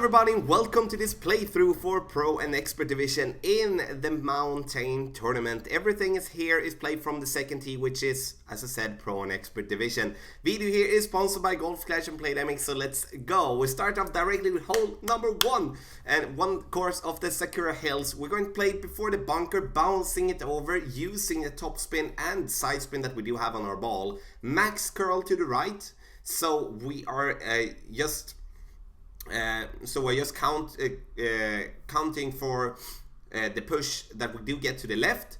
everybody, welcome to this playthrough for Pro and Expert Division in the Mountain Tournament. Everything is played from the second tee, which is, as I said, Pro and Expert Division. Video here is sponsored by Golf Clash and Playdemic, so let's go. We start off directly with hole number 1 and one course of the Sakura Hills. We're going to play it before the bunker, bouncing it over, using the top spin and side spin that we do have on our ball. Max curl to the right, so we are we're just counting for the push that we do get to the left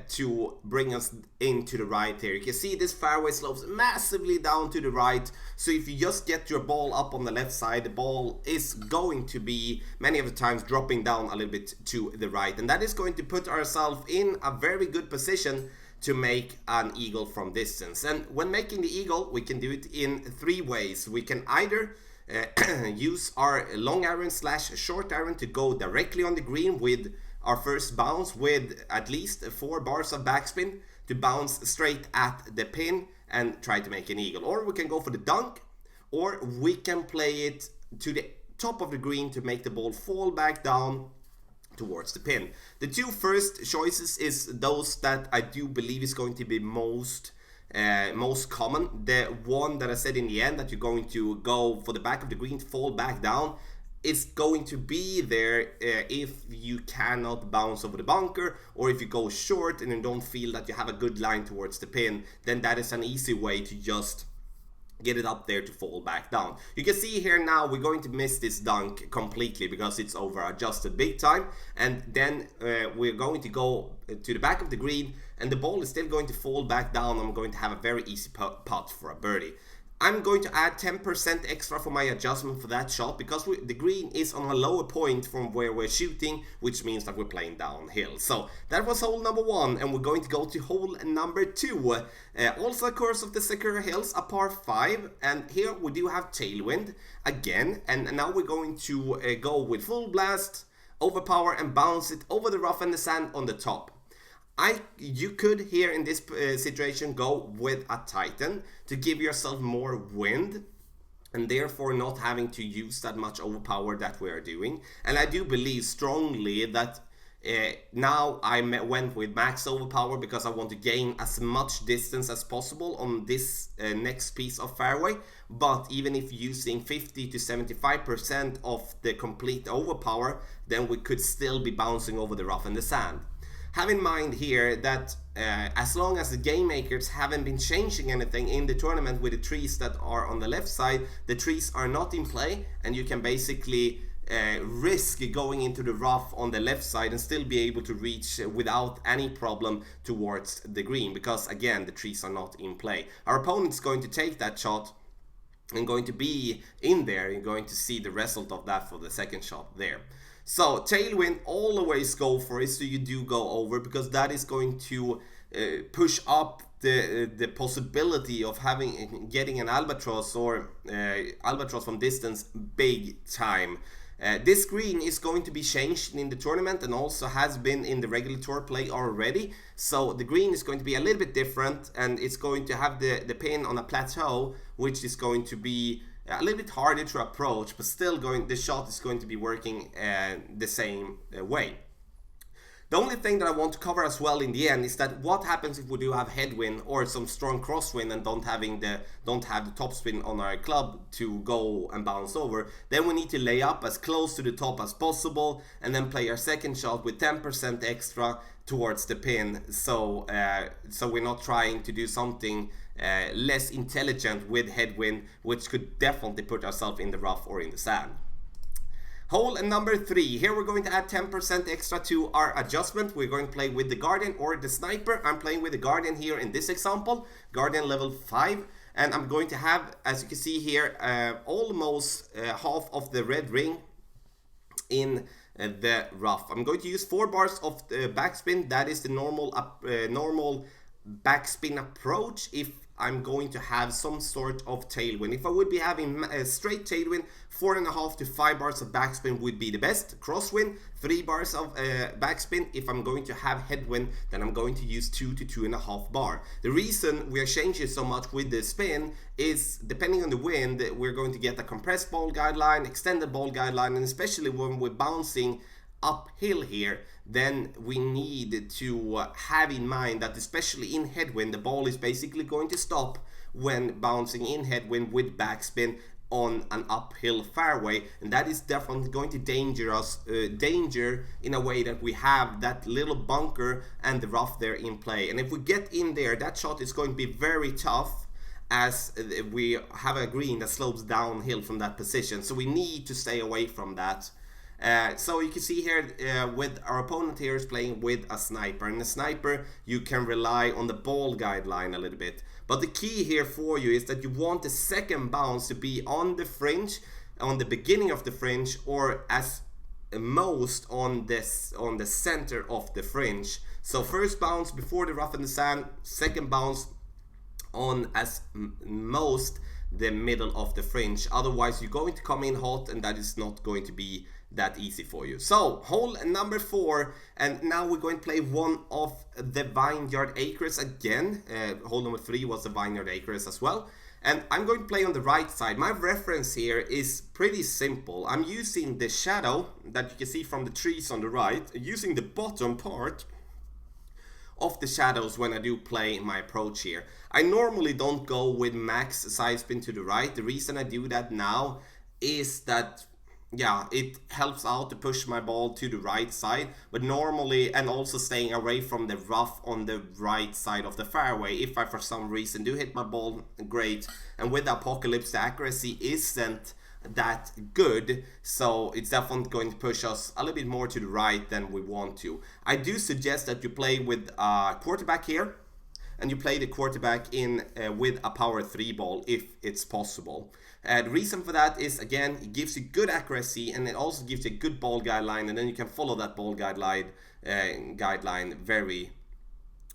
to bring us into the right here. You can see this fairway slopes massively down to the right, so if you just get your ball up on the left side, the ball is going to be many of the times dropping down a little bit to the right, and that is going to put ourselves in a very good position to make an eagle from distance. And when making the eagle, we can do it in 3 ways. We can either use our long iron / short iron to go directly on the green with our first bounce with at least 4 bars of backspin to bounce straight at the pin and try to make an eagle. Or we can go for the dunk, or we can play it to the top of the green to make the ball fall back down towards the pin. The 2 first choices is those that I do believe is going to be most common. The one that I said in the end, that you're going to go for the back of the green to fall back down, is going to be there if you cannot bounce over the bunker, or if you go short and you don't feel that you have a good line towards the pin, then that is an easy way to just get it up there to fall back down. You can see here now we're going to miss this dunk completely because it's over adjusted big time, and then we're going to go to the back of the green and the ball is still going to fall back down. I'm going to have a very easy putt for a birdie. I'm going to add 10% extra for my adjustment for that shot because the green is on a lower point from where we're shooting, which means that we're playing downhill. So that was hole number 1, and we're going to go to hole number 2. Also a course of the Sakura Hills, a par 5, and here we do have tailwind again, and now we're going to go with full blast, overpower, and bounce it over the rough and the sand on the top. You could here in this situation go with a Titan to give yourself more wind and therefore not having to use that much overpower that we are doing. And I do believe strongly that now I went with max overpower because I want to gain as much distance as possible on this next piece of fairway. But even if using 50 to 75% of the complete overpower, then we could still be bouncing over the rough and the sand. Have in mind here that as long as the game makers haven't been changing anything in the tournament with the trees that are on the left side, the trees are not in play, and you can basically risk going into the rough on the left side and still be able to reach without any problem towards the green, because again the trees are not in play. Our opponent's going to take that shot and going to be in there. You're going to see the result of that for the second shot there. So tailwind, always go for it, so you do go over, because that is going to push up the possibility of getting an albatross or albatross from distance big time. This green is going to be changed in the tournament and also has been in the regular tour play already. So the green is going to be a little bit different, and it's going to have the pin on a plateau, which is going to be a little bit harder to approach, but still the shot is going to be working the same way. The only thing that I want to cover as well in the end is that what happens if we do have headwind or some strong crosswind and don't have the topspin on our club to go and bounce over. Then we need to lay up as close to the top as possible and then play our second shot with 10% extra towards the pin, so we're not trying to do something less intelligent with headwind, which could definitely put ourselves in the rough or in the sand. Hole number 3. Here we're going to add 10% extra to our adjustment. We're going to play with the Guardian or the Sniper. I'm playing with the Guardian here in this example, Guardian level 5, and I'm going to have, as you can see here, almost half of the red ring in the rough. I'm going to use 4 bars of backspin. That is the normal backspin approach. If I'm going to have some sort of tailwind. If I would be having a straight tailwind, 4.5 to 5 bars of backspin would be the best. Crosswind, 3 bars of backspin. If I'm going to have headwind, then I'm going to use 2 to 2.5 bar. The reason we are changing so much with the spin is, depending on the wind, we're going to get a compressed ball guideline, extended ball guideline, and especially when we're bouncing uphill here, then we need to have in mind that especially in headwind, the ball is basically going to stop when bouncing in headwind with backspin on an uphill fairway, and that is definitely going to danger in a way that we have that little bunker and the rough there in play. And if we get in there, that shot is going to be very tough, as we have a green that slopes downhill from that position, so we need to stay away from that. So you can see here with our opponent here is playing with a sniper, and the sniper you can rely on the ball guideline a little bit, but the key here for you is that you want the second bounce to be on the fringe, on the beginning of the fringe, or as most on the center of the fringe. So first bounce before the rough in the sand, second bounce on as most the middle of the fringe. Otherwise you're going to come in hot, and that is not going to be that easy for you. So hole number 4, and now we're going to play one of the Vineyard Acres again. Hole number 3 was the Vineyard Acres as well, and I'm going to play on the right side. My reference here is pretty simple. I'm using the shadow that you can see from the trees on the right, using the bottom part of the shadows when I do play my approach here. I normally don't go with max side spin to the right. The reason I do that now is that, yeah, it helps out to push my ball to the right side, but normally, and also staying away from the rough on the right side of the fairway. If I for some reason do hit my ball, great, and with the Apocalypse the accuracy isn't that good, so it's definitely going to push us a little bit more to the right than we want to. I do suggest that you play with a quarterback here, and you play the quarterback in with a power 3 ball if it's possible. The reason for that is, again, it gives you good accuracy, and it also gives you a good ball guideline, and then you can follow that ball guideline very,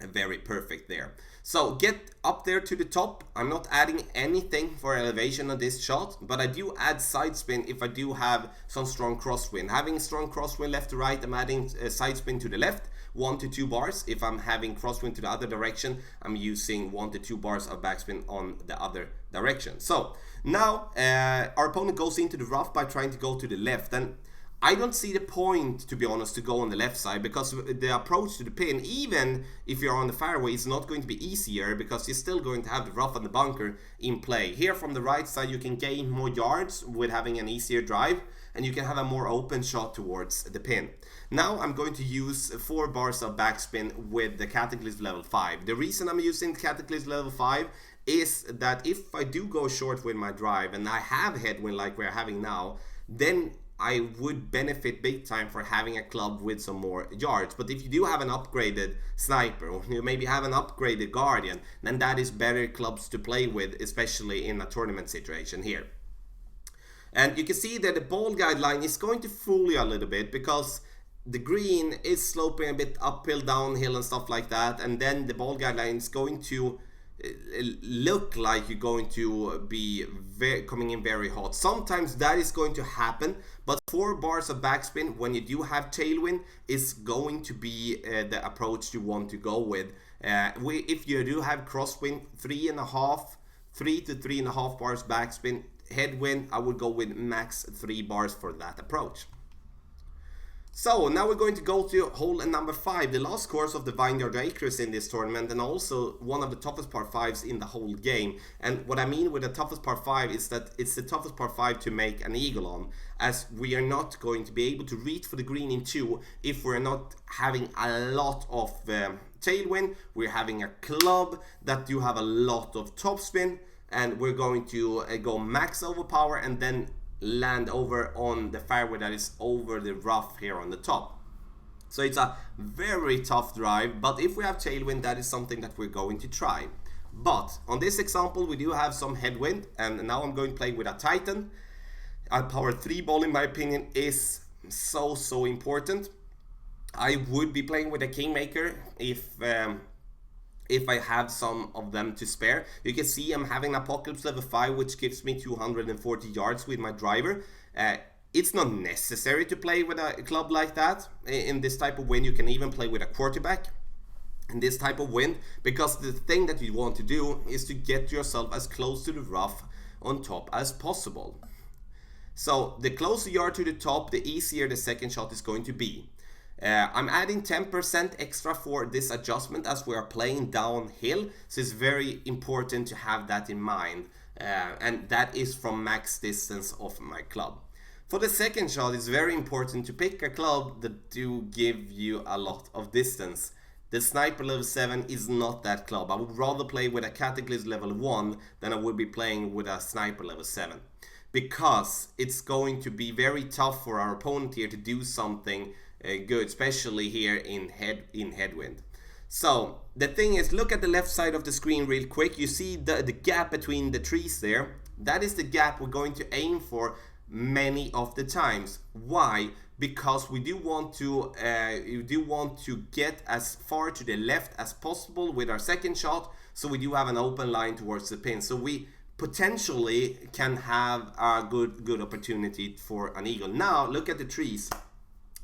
very perfect there. So get up there to the top. I'm not adding anything for elevation on this shot, but I do add side spin if I do have some strong crosswind. Having strong crosswind left to right, I'm adding side spin to the left, 1 to 2 bars. If I'm having crosswind to the other direction, I'm using 1 to 2 bars of backspin on the other direction. So now our opponent goes into the rough by trying to go to the left, and I don't see the point, to be honest, to go on the left side, because the approach to the pin, even if you're on the fairway, is not going to be easier, because you're still going to have the rough and the bunker in play. Here from the right side you can gain more yards with having an easier drive, and you can have a more open shot towards the pin. Now I'm going to use 4 bars of backspin with the Cataclysm level 5. The reason I'm using Cataclysm level 5 is that if I do go short with my drive and I have headwind like we're having now, then I would benefit big time for having a club with some more yards. But if you do have an upgraded sniper, or you maybe have an upgraded guardian, then that is better clubs to play with, especially in a tournament situation here. And you can see that the ball guideline is going to fool you a little bit, because the green is sloping a bit uphill, downhill and stuff like that, and then the ball guideline is going to look like you're going to be coming in very hot. Sometimes that is going to happen, but 4 bars of backspin when you do have tailwind is going to be the approach you want to go with. If you do have crosswind, 3 to 3.5 bars backspin. Headwind, I would go with max 3 bars for that approach. So now we're going to go to hole number 5, the last course of the Vineyard Acres in this tournament, and also one of the toughest par 5s in the whole game. And what I mean with the toughest par 5 is that it's the toughest par 5 to make an eagle on, as we are not going to be able to reach for the green in 2 if we're not having a lot of tailwind. We're having a club that do have a lot of topspin, and we're going to go max overpower and then land over on the fairway that is over the rough here on the top. So it's a very tough drive, but if we have tailwind, that is something that we're going to try. But on this example we do have some headwind, and now I'm going to play with a Titan. A power 3 ball, in my opinion, is so important. I would be playing with a Kingmaker if if I have some of them to spare. You can see I'm having Apocalypse level 5, which gives me 240 yards with my driver. It's not necessary to play with a club like that. In this type of wind, you can even play with a quarterback in this type of wind, because the thing that you want to do is to get yourself as close to the rough on top as possible. So the closer you are to the top, the easier the second shot is going to be. I'm adding 10% extra for this adjustment as we are playing downhill, so it's very important to have that in mind, and that is from max distance of my club. For the second shot, it's very important to pick a club that do give you a lot of distance. The Sniper level 7 is not that club. I would rather play with a Cataclysm level 1 than I would be playing with a Sniper level 7, because it's going to be very tough for our opponent here to do something good, especially here in headwind. So the thing is, look at the left side of the screen real quick. You see the gap between the trees there. That is the gap we're going to aim for many of the times. Why? Because we do want to get as far to the left as possible with our second shot, so we do have an open line towards the pin, so we potentially can have a good opportunity for an eagle. Now look at the trees.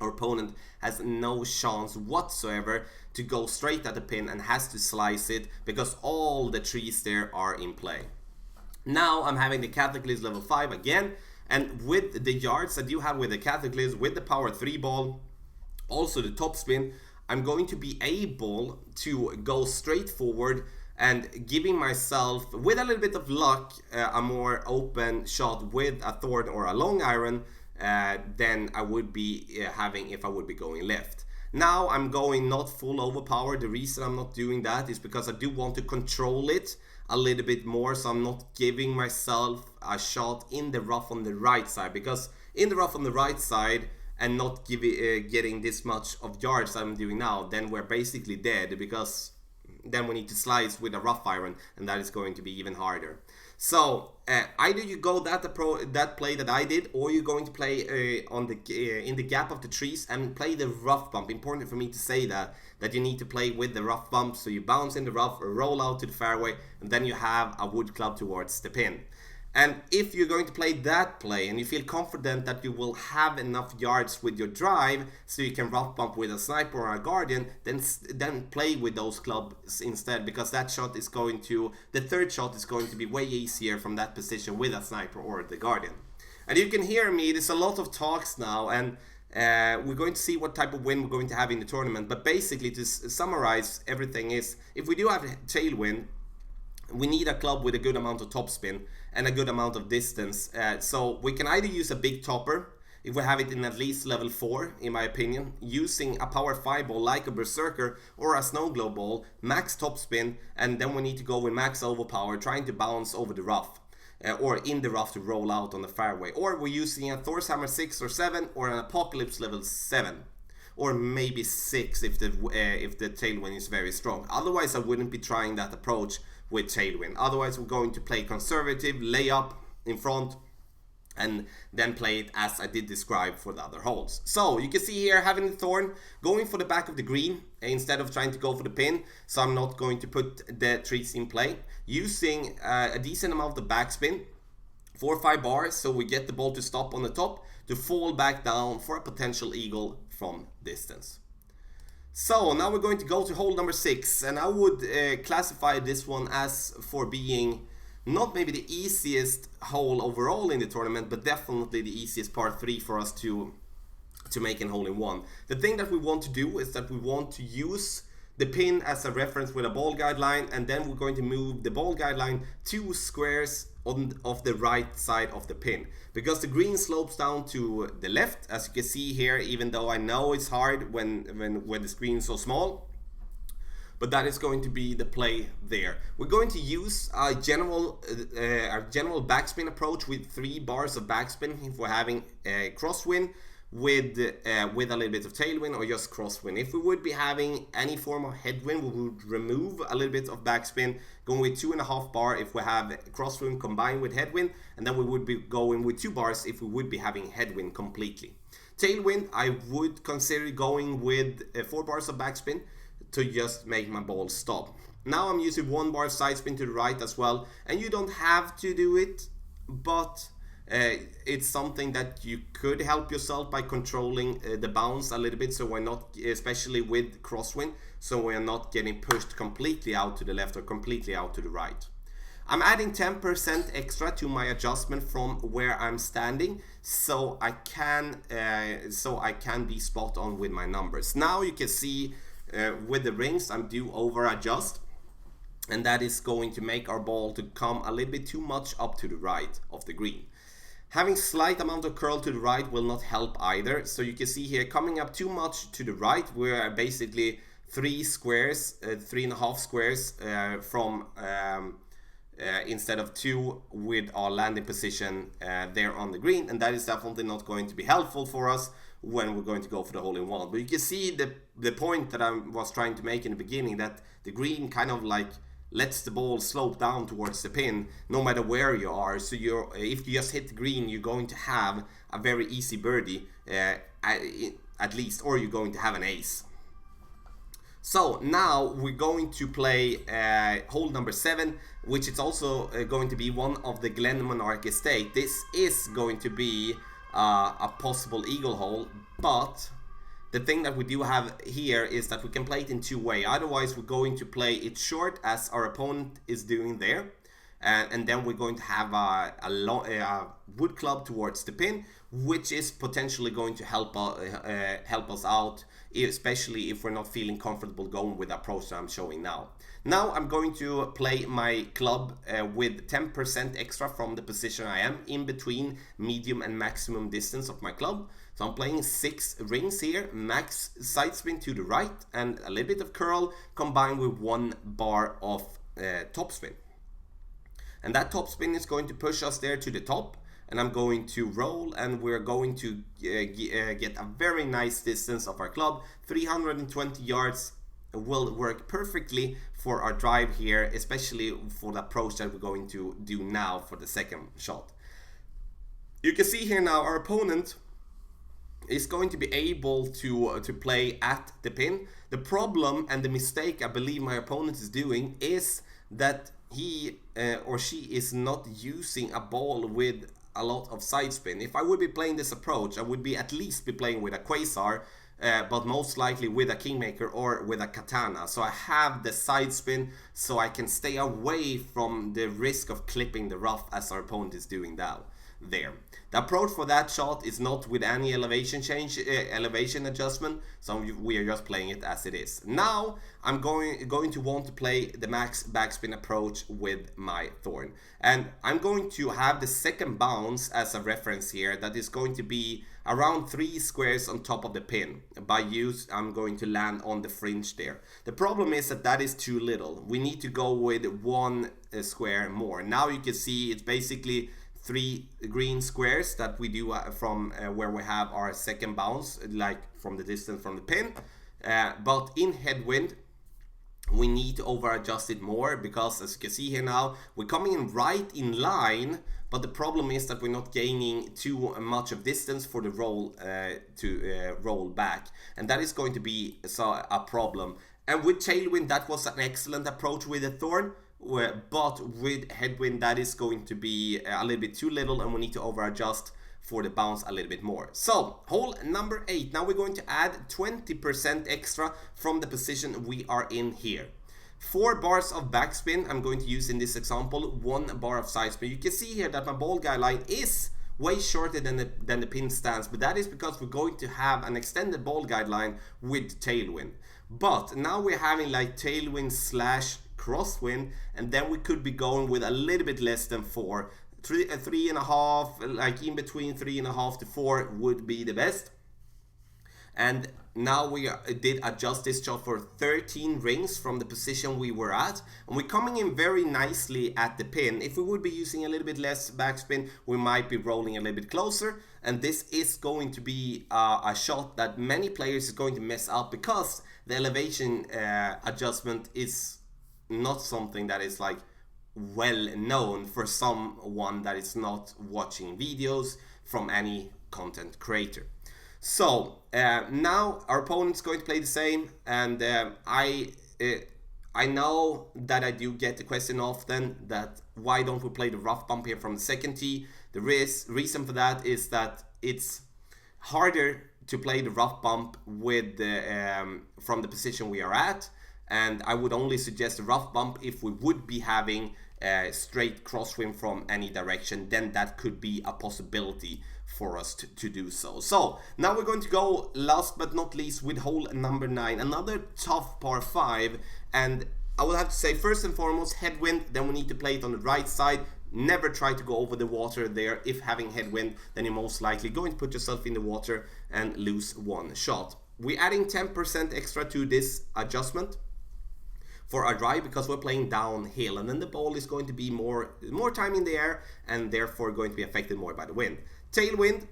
Our opponent has no chance whatsoever to go straight at the pin and has to slice it because all the trees there are in play. Now I'm having the Cataclysm level 5 again, and with the yards that you have with the Cataclysm, with the power 3 ball, also the top spin, I'm going to be able to go straight forward and giving myself, with a little bit of luck, a more open shot with a thorn or a long iron than I would be having if I would be going left. Now I'm going not full overpower. The reason I'm not doing that is because I do want to control it a little bit more, so I'm not giving myself a shot in the rough on the right side, because in the rough on the right side and not getting this much of yards I'm doing now, then we're basically dead, because then we need to slice with a rough iron, and that is going to be even harder. So either you go that play that I did, or you're going to play in the gap of the trees and play the rough bump. Important for me to say that you need to play with the rough bump, so you bounce in the rough, roll out to the fairway, and then you have a wood club towards the pin. And if you're going to play that play and you feel confident that you will have enough yards with your drive so you can rough bump with a sniper or a guardian, then play with those clubs instead, because that shot is going to, the third shot is going to be way easier from that position with a sniper or the guardian. And you can hear me, there's a lot of talks now, and we're going to see what type of wind we're going to have in the tournament. But basically, to summarize everything is, if we do have tailwind, we need a club with a good amount of topspin and a good amount of distance. So we can either use a big topper, if we have it in at least level 4, in my opinion, using a power 5 ball like a berserker or a snow globe ball, max topspin, and then we need to go with max overpower, trying to bounce over the rough. Or in the rough to roll out on the fairway. Or we're using a Thor's Hammer 6 or 7 or an Apocalypse level 7. Or maybe 6 if the tailwind is very strong. Otherwise I wouldn't be trying that approach with tailwind. Otherwise we're going to play conservative, lay up in front, and then play it as I did describe for the other holes. So you can see here, having the thorn, going for the back of the green instead of trying to go for the pin, so I'm not going to put the trees in play. Using a decent amount of backspin, 4 or 5 bars, so we get the ball to stop on the top, to fall back down for a potential eagle from distance. So now we're going to go to hole number 6, and I would classify this one as for being not maybe the easiest hole overall in the tournament, but definitely the easiest par 3 for us to make in hole in one. The thing that we want to do is that we want to use the pin as a reference with a ball guideline, and then we're going to move the ball guideline 2 squares of the right side of the pin, because the green slopes down to the left, as you can see here, even though I know it's hard when the screen is so small. But that is going to be the play there. We're going to use our general backspin approach with 3 bars of backspin if we're having a crosswind with a little bit of tailwind, or just crosswind. If we would be having any form of headwind, we would remove a little bit of backspin, going with 2.5 bar if we have crosswind combined with headwind, and then we would be going with 2 bars if we would be having headwind completely. Tailwind, I would consider going with 4 bars of backspin to just make my ball stop. now I'm using 1 bar of side spin to the right as well, and you don't have to do it, but it's something that you could help yourself by controlling the bounce a little bit, so we're not, especially with crosswind, so we're not getting pushed completely out to the left or completely out to the right. I'm adding 10% extra to my adjustment from where I'm standing, so I can be spot on with my numbers. Now you can see with the rings I'm do over adjust, and that is going to make our ball to come a little bit too much up to the right of the green. Having slight amount of curl to the right will not help either, so you can see here coming up too much to the right, we're basically 3.5 squares from instead of 2 with our landing position there on the green, and that is definitely not going to be helpful for us when we're going to go for the hole-in-one. But you can see the point that I was trying to make in the beginning, that the green kind of like lets the ball slope down towards the pin no matter where you are. So if you just hit the green, you're going to have a very easy birdie at least, or you're going to have an ace. So now we're going to play hole number 7, which is also going to be one of the Glen Monarch estate. This is going to be a possible eagle hole, but the thing that we do have here is that we can play it in 2 ways. Otherwise, we're going to play it short as our opponent is doing there, and then we're going to have a wood club towards the pin, which is potentially going to help us out, especially if we're not feeling comfortable going with the approach that I'm showing now. Now I'm going to play my club with 10% extra from the position I am, in between medium and maximum distance of my club. So I'm playing 6 rings here, max side spin to the right, and a little bit of curl combined with 1 bar of topspin. And that topspin is going to push us there to the top, and I'm going to roll, and we're going to get a very nice distance of our club. 320 yards will work perfectly for our drive here, especially for the approach that we're going to do now for the second shot. You can see here now our opponent is going to be able to play at the pin. The problem and the mistake I believe my opponent is doing is that he or she is not using a ball with a lot of side spin. If I would be playing this approach, I would be at least be playing with a quasar, but most likely with a kingmaker or with a katana. So I have the side spin, so I can stay away from the risk of clipping the rough as our opponent is doing now. There. The approach for that shot is not with any elevation adjustment, so we are just playing it as it is. Now I'm going to want to play the max backspin approach with my thorn, and I'm going to have the second bounce as a reference here. That is going to be around 3 squares on top of the pin. By use, I'm going to land on the fringe there. The problem is that is too little. We need to go with 1 square more. Now you can see it's basically 3 green squares that we do from where we have our second bounce, like from the distance from the pin. But in headwind, we need to over adjust it more, because as you can see here now, we're coming in right in line, but the problem is that we're not gaining too much of distance for the roll to roll back, and that is going to be a problem. And with tailwind, that was an excellent approach with the thorn. But with headwind, that is going to be a little bit too little, and we need to over adjust for the bounce a little bit more. So hole number 8, now we're going to add 20% extra from the position we are in here. 4 bars of backspin I'm going to use in this example, 1 bar of side spin. You can see here that my ball guide line is way shorter than the pin stance, but that is because we're going to have an extended ball guide line with tailwind. But now we're having like tailwind slash crosswind, and then we could be going with a little bit less than 4. 3.5, like in between 3.5 to 4 would be the best. And now we did adjust this shot for 13 rings from the position we were at, and we're coming in very nicely at the pin. If we would be using a little bit less backspin, we might be rolling a little bit closer, and this is going to be a shot that many players is going to mess up, because the elevation adjustment is not something that is like well known for someone that is not watching videos from any content creator. So now our opponent's going to play the same, and I know that I do get the question often that why don't we play the rough bump here from the second tee? The reason for that is that it's harder to play the rough bump with from the position we are at, and I would only suggest a rough bump if we would be having a straight crosswind from any direction. Then that could be a possibility for us to do so. So now we're going to go last but not least with hole number 9, another tough par 5, and I will have to say first and foremost headwind, then we need to play it on the right side. Never try to go over the water there. If having headwind, then you're most likely going to put yourself in the water and lose one shot. We're adding 10% extra to this adjustment for our drive because we're playing downhill, and then the ball is going to be more time in the air and therefore going to be affected more by the wind. Tailwind,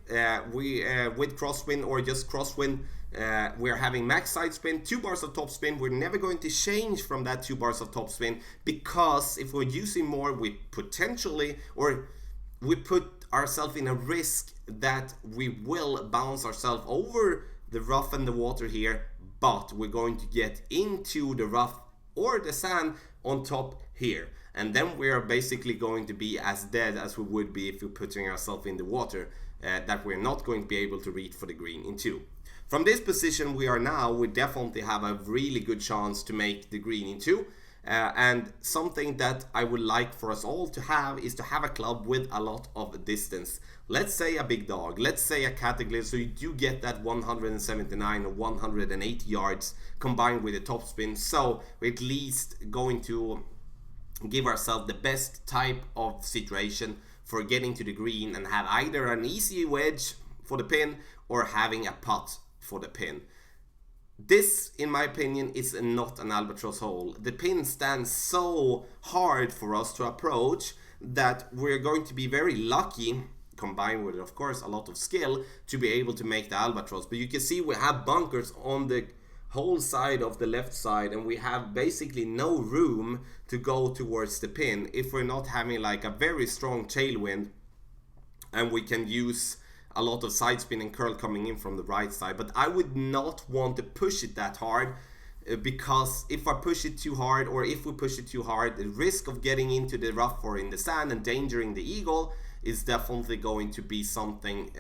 with crosswind or just crosswind, we're having max side spin, 2 bars of top spin. We're never going to change from that 2 bars of top spin because if we're using more, we potentially, or we put ourselves in a risk that we will bounce ourselves over the rough and the water here, but we're going to get into the rough or the sand on top here. And then we are basically going to be as dead as we would be if we're putting ourselves in the water, that we're not going to be able to reach for the green in 2. From this position we are now, we definitely have a really good chance to make the green in 2. And something that I would like for us all to have is to have a club with a lot of distance. Let's say a big dog, let's say a category, so you do get that 179 or 180 yards combined with a top spin. So we're at least going to give ourselves the best type of situation for getting to the green and have either an easy wedge for the pin or having a putt for the pin. This, in my opinion, is not an albatross hole. The pin stands so hard for us to approach that we're going to be very lucky, combined with, of course, a lot of skill, to be able to make the albatross. But you can see we have bunkers on the whole side of the left side, and we have basically no room to go towards the pin if we're not having like a very strong tailwind, and we can use a lot of side spin and curl coming in from the right side. But I would not want to push it that hard, because if I push it too hard, or if we push it too hard, the risk of getting into the rough or in the sand and endangering the eagle is definitely going to be something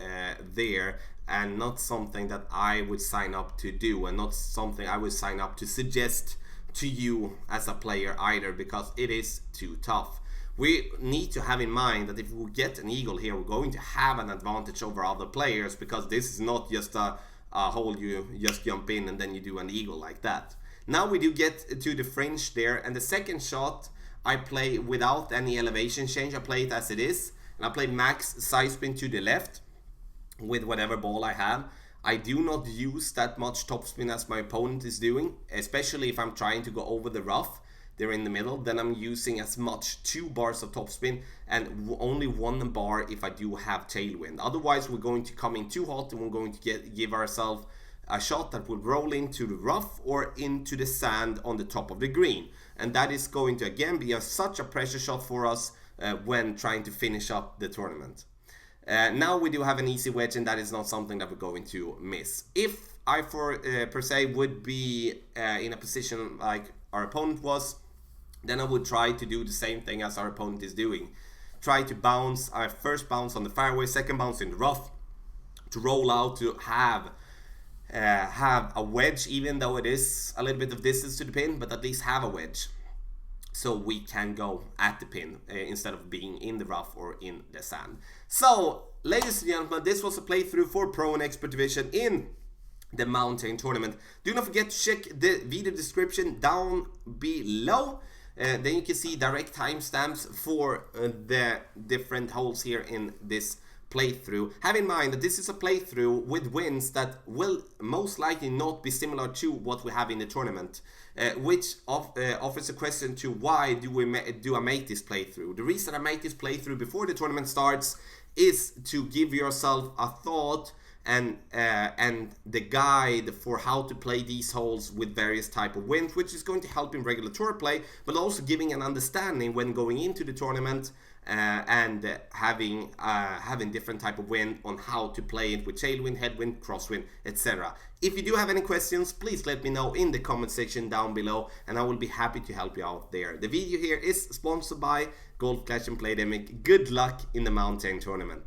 there, and not something that I would sign up to do, and not something I would sign up to suggest to you as a player either, because it is too tough. We need to have in mind that if we get an eagle here, we're going to have an advantage over other players, because this is not just a hole you just jump in and then you do an eagle like that. Now we do get to the fringe there, and the second shot I play without any elevation change. I play it as it is, and I play max side spin to the left with whatever ball I have. I do not use that much topspin as my opponent is doing, especially if I'm trying to go over the rough. They're in the middle, then I'm using as much 2 bars of topspin and only 1 bar if I do have tailwind. Otherwise we're going to come in too hot, and we're going to give ourselves a shot that will roll into the rough or into the sand on the top of the green. And that is going to again be such a pressure shot for us when trying to finish up the tournament. Now we do have an easy wedge, and that is not something that we're going to miss. If I per se would be in a position like our opponent was, then I would try to do the same thing as our opponent is doing. Try to bounce, our first bounce on the fairway, second bounce in the rough, to roll out, to have a wedge, even though it is a little bit of distance to the pin, but at least have a wedge, so we can go at the pin instead of being in the rough or in the sand. So, ladies and gentlemen, this was a playthrough for Pro and Expert Division in the Mountain Tournament. Do not forget to check the video description down below. Then you can see direct timestamps for the different holes here in this playthrough. Have in mind that this is a playthrough with wins that will most likely not be similar to what we have in the tournament, which offers a question to why do I make this playthrough. The reason I make this playthrough before the tournament starts is to give yourself a thought and the guide for how to play these holes with various type of winds, which is going to help in regular tour play, but also giving an understanding when going into the tournament and having different type of wind on how to play it with tailwind, headwind, crosswind, etc. If you do have any questions, please let me know in the comment section down below, and I will be happy to help you out there. The video here is sponsored by Golf Clash and Playdemic. Good luck in the mountain tournament.